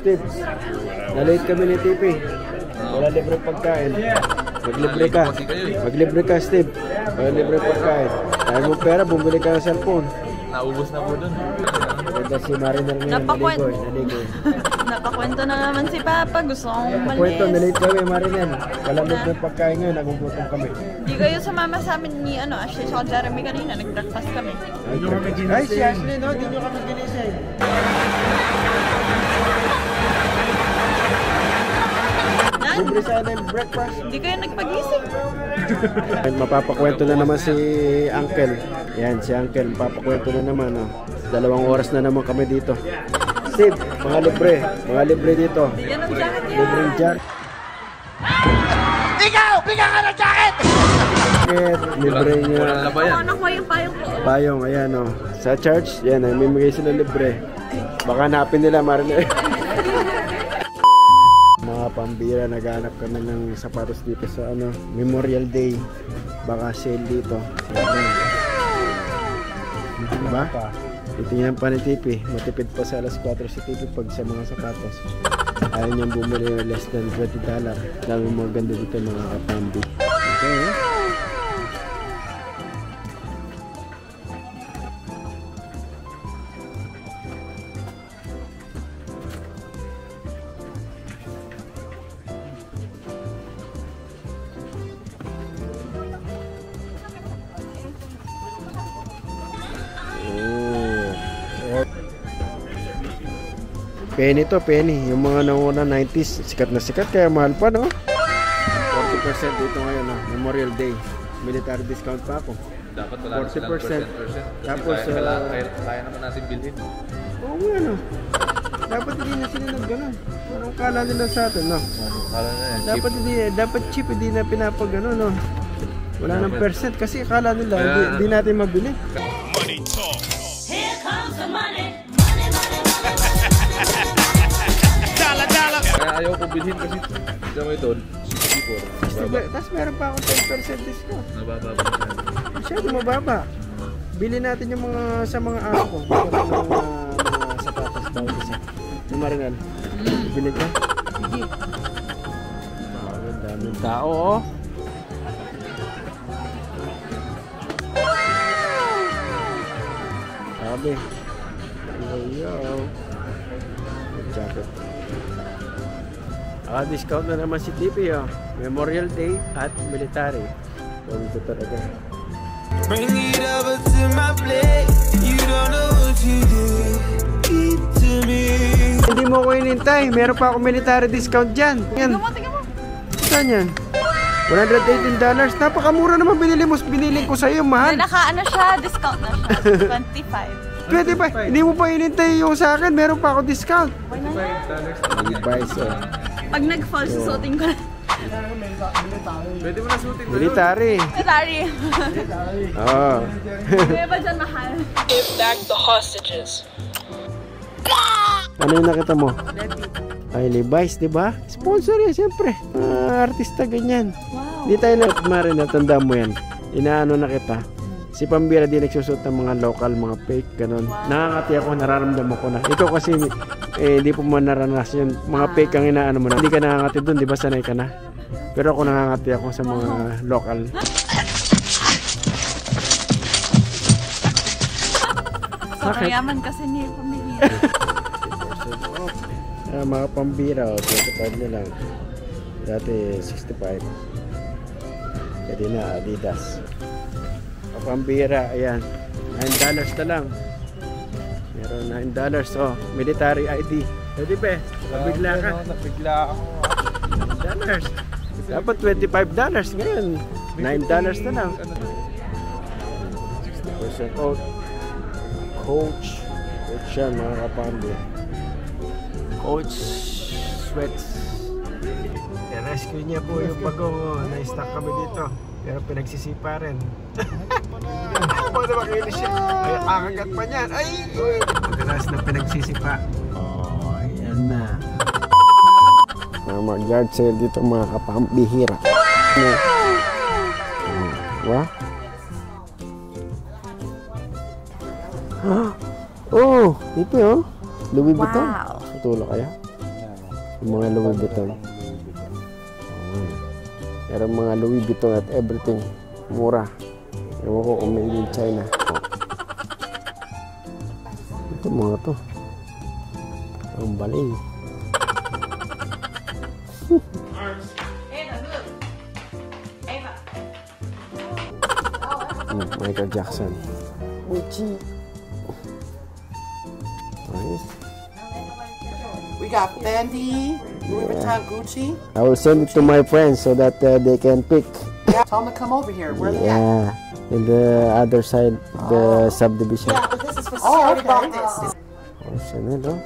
Steve. Nalate kami ni TP. Wala libre pagkain. Maglibre ka. Maglibre ka, Steve. Wala libre pagkain. Kaya mo pera, bumili ka ng cellphone. Naubos na po dun. Ganda si Mariner ngayon. Naligoy. Napakwento na naman si Papa. Gusto kong umalis. Napakwento, nalate kami, Mariner. Wala libre pagkain ngayon. Nagugutom kami. Di kayo sumama sa amin ni Ashley sa Jeremy kanina. Nag-breakfast kami. Ay, si Ashley, no? Di nyo kami ginising. Libre sana yung breakfast. Hindi kayo nagpag-isip. Mapapakwento na naman si Uncle. Yan, si Uncle. Mapapakwento na naman. 2 oras na naman kami dito. Steve, mga libre. Mga libre dito. Bigyan ng jacket yan. Libreng jacket. Ikaw! Bigyan ka ng jacket! Libre niya. Nakuha yung payong ko. Payong, ayan o. Sa church, yan, namimigay sila libre. Baka hanapin nila, Marine. Mga pambira, naghanap kami ng sapatos dito sa Memorial Day. Baka sale dito. Diba? Titingnan pa ni Tipi. Matipid pa sa alas 4 si Tipi pag sa mga sapatos. Ayaw niyang bumili less than $20. Dami mga ganda dito mga kapambi. Okay. Penny to, penny. Yung mga nanguna 90s, sikat na sikat, kaya mahal pa, no? 40% dito ngayon, no? Memorial Day. Military discount pa ako. Dapat wala 40%. Tapos, kaya naman natin bilhin. Oo, ano? Dapat hindi na sila nag-ganon. Anong kala nila sa atin, no? Kala na yan, Dapat hindi, dapat cheap, hindi na pinapagano, no? Wala ng percent kasi kala nila, hindi natin mabili. Money talk. Here comes the money. Kaya ayaw ko bilhin kasi sa mo ito, 64. Tapos meron pa akong 10% discount. Nababa pa siya. Masyado mababa. Bili natin yung mga sa mga ako ko. Mga sapatos daw isa. Yung Marinal. Bili ka? Sige. Ang daming tao, oh. Sabi. Yo. Jacket. Discount na naman si TP, oh. Memorial Day at military. Ito talaga. Bring it over to my plate. You don't know what you did. Keep to me. Hindi mo ko inintay. Meron pa akong military discount dyan. Yan. Tingnan mo. Saan yan? $118. Napakamura naman binili ko sa'yo, mahal. Naka-ano siya, discount na siya. 25. 25. Hindi mo pa inintay yung sa akin. Meron pa ako discount. Levi's, oh. Pag nag-fall, susutin ko na. Pwede mo na suotin mo. Military. Military. Oo. Kaya ba dyan mahal? Give back the hostages. Ano yung nakita mo? Ay, Levi's, di ba? Sponsor yan, siyempre. Artista ganyan. Wow. Di tayo Mari, natanda mo yan. Inaano na kita. Si Pambira di nagsusot ng mga local, mga fake, ganun. Wow. Nakakati ako, nararamdaman ko na. Ikaw kasi, hindi po mo naranasan yun. Mga fake ang inaano mo na. Hindi ka nakakati dun, di ba? Sanay ka na. Pero ako nakakati ako sa mga local. Sobrang yaman kasi ni Pambira. Mga Pambira, 25 na lang. Dati 65. Pwede na, Adidas. Pambira, ayan, $9 na lang. Meron $9, oh, military ID. Pwede ba? Nabigla ka. Nabigla ako. $9. Dapat $25 ngayon. $9 na lang. 60% off. Coach yan, mga kapambi. Coach sweats. I-rescue niya po yung bagong na-stock kami dito. Pero pinagsisipa rin. Ano na makinis siya? Ay, kakagat pa niyan. Ay! Madalas na pinagsisipa. Oh, ayan na. Mag-yard sale dito mga kapambihira. Wah? Oh, ito oh. Louis Vuitton. Wow. Tutulo kaya? Yung mga Louis Vuitton. Meron mga Louis Vuitton at everything. Mura. Ewan ko kung made in China. Ito mga to. Ang baling. Michael Jackson. Gucci. Nice. We got Fendi, Louis Vuitton, Gucci. I will send it to my friends so that they can pick. Yeah, tell them to come over here. Where they at? Yeah, in the other side, the subdivision. Yeah, but this is for Sorry about this. Oh, Chanel, oh.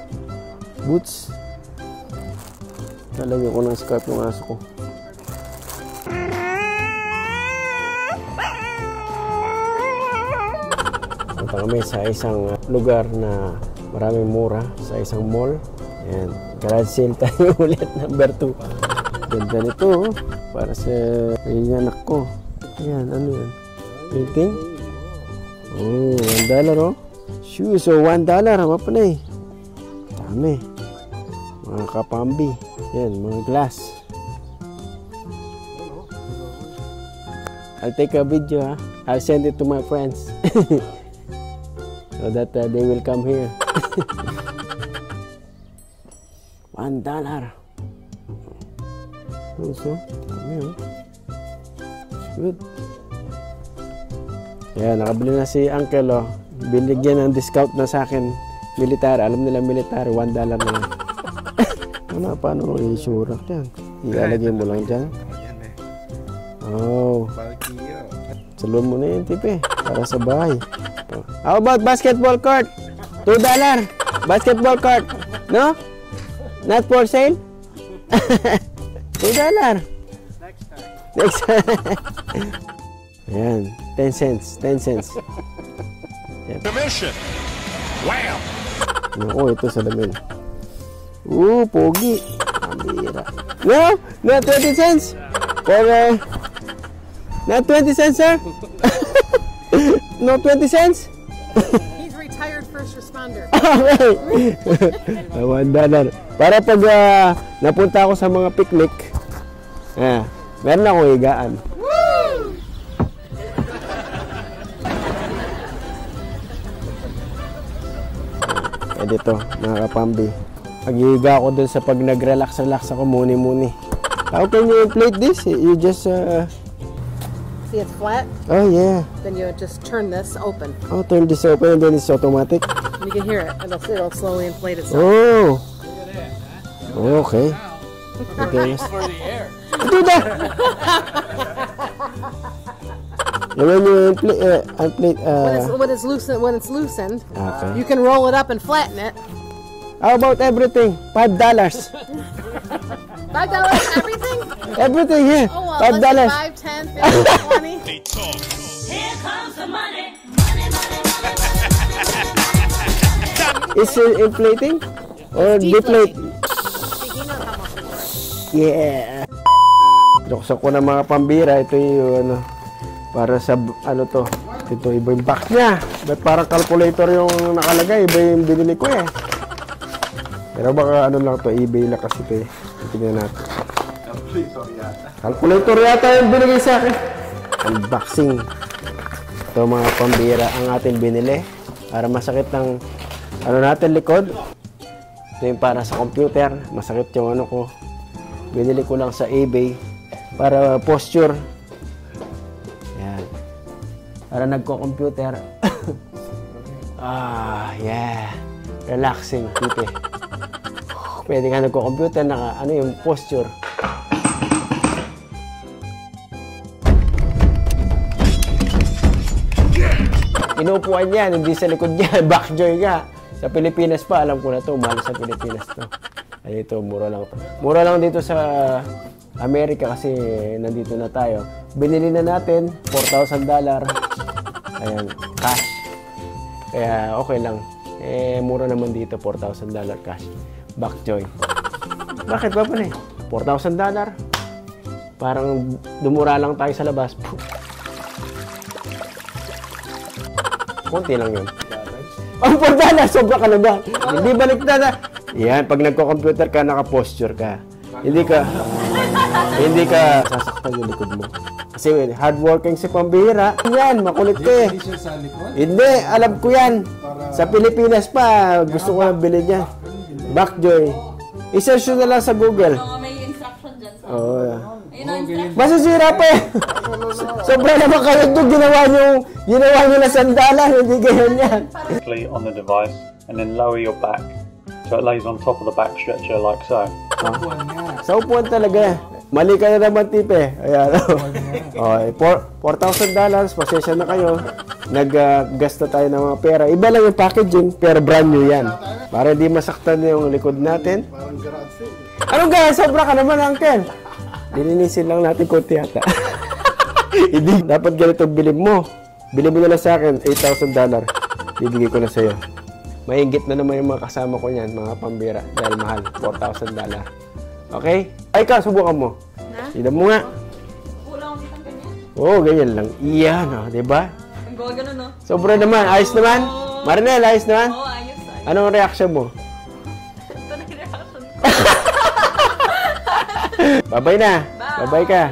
Boots. Lalagyan ko ng scarf yung aso ko. Punta kami sa isang lugar na maraming mura, sa isang mall. Ayan, garage sale tayo ulit, number 2. Ganda nito, oh. Para sa anak ko. Ayan, ano yan? Painting? Oh, $1, oh. Shoes, oh, $1. Apa na eh? Dami. Mga kapambi. Yan, mga glass. I'll take a video, ha? I'll send it to my friends. So that they will come here. $1. Also, dami, oh. Good. Yan, nakabili na si Uncle, oh. Binigyan ng discount na sa akin. Militar, alam nila militar, $1 na lang. Ano, paano i-surak yan? Ilalagay mo lang dyan. Oh. Salon mo na yun, tipe. Para sa bahay. How about basketball court? $2. Basketball court. No? Not for sale? $2. Next time. Ayan. 10 cents. 10 cents. Commission. Wow. Naku, ito sa lamin. Pogi. Pambira. No? Not 20 cents? For, not 20 cents, sir? No 20 cents? He's retired first responder. Okay. $1. Para pag napunta ako sa mga picnic, meron akong higaan. Dito, mga kapambi. Pag-iiga ako dun sa pag nag-relax ako, muni-muni. How can you inflate this? You just... See, it's flat. Oh, yeah. Then you just turn this open. Oh, turn this open and then it's automatic. You can hear it. It'll slowly inflate itself. Oh. Okay. Okay. For the air. Do that! And when you inflate, when it's loosened, okay. you can roll it up and flatten it. How about everything? $5. $5 everything? Everything here. Oh, well, $5. let's say 5, 10, 15, 20. They talk. Here comes the money. Money, money, money, money. Is it inflating or deflate? Yeah. Jokes ko na mga pambira. Ito yung para sa ano to. Ito iba yung box niya. Ba't parang calculator yung nakalagay? Iba yung binili ko eh. Pero baka ano lang to, eBay lang kasi ito eh. Tingnan natin. Calculator yata yung binigay sa akin. Unboxing. Ito mga pambira ang ating binili. Para masakit ng ano natin likod. Ito yung para sa computer. Masakit yung ano ko. Binili ko lang sa eBay. Para posture. Yan. Para nagko-computer. Yeah. Relaxing, tipe. Pwede ka nagko-computer, ano yung posture. Inuupuan yan, hindi sa likod niya. Backjoy ka. Sa Pilipinas pa, alam ko na to. Mahal sa Pilipinas to. Ay, ito, mura lang to. Mura lang dito sa Amerika kasi nandito na tayo. Binili na natin, $4,000. Ayan, cash. Kaya okay lang. Mura naman dito, $4,000 cash. Backjoy. Bakit ba pala eh? $4,000. Parang dumura lang tayo sa labas. Kunti lang yun. Ang $4, sobra ka na ba? Hindi balik na. Yan, pag nagko-computer ka, naka-posture ka. Hindi ka sasaktan yung likod mo. Kasi hardworking si pambihira. Yan, makulit ka eh. Hindi siya sa likod? Hindi, alam ko yan. Sa Pilipinas pa, gusto ko lang bilhin yan. Backjoy. I-search nyo na lang sa Google. Oo, may instruction dyan sa... Oo. Ayun ang instruction. Masisira pa eh. Sobra naman kayo ito. Ginawa nyo na sandalan. Hindi ganyan yan. On the device and then lower your back so it lays on top of the back stretcher like so. Sa upuan talaga. Mali ka na naman, tipe. Ayan. Okay, $4,000. Pasensya na kayo. Naggasta tayo ng mga pera. Iba lang yung packaging, pero brand new yan. Para hindi masaktan yung likod natin. Anong gaya? Sobra ka naman, Uncle. Lilinisin lang natin konti yata. Hindi. Dapat ganito bilhin mo. Bilhin mo na lang sa akin, $8,000. Bibigay ko na sa'yo. Mahigit na naman yung mga kasama ko niyan, mga pambira. Dahil mahal, $4,000. Okay? Ay ka, subukan mo. Tignan mo nga. Kulang ang kitang ganyan. Oo, ganyan lang. Iyan, oh, diba? Ang gawa ganun, no? Sobra naman. Ayos naman? Marinel, ayos naman? Oo, ayos. Anong reaction mo? Ito na yung reaction ko. Babay na. Babay ka.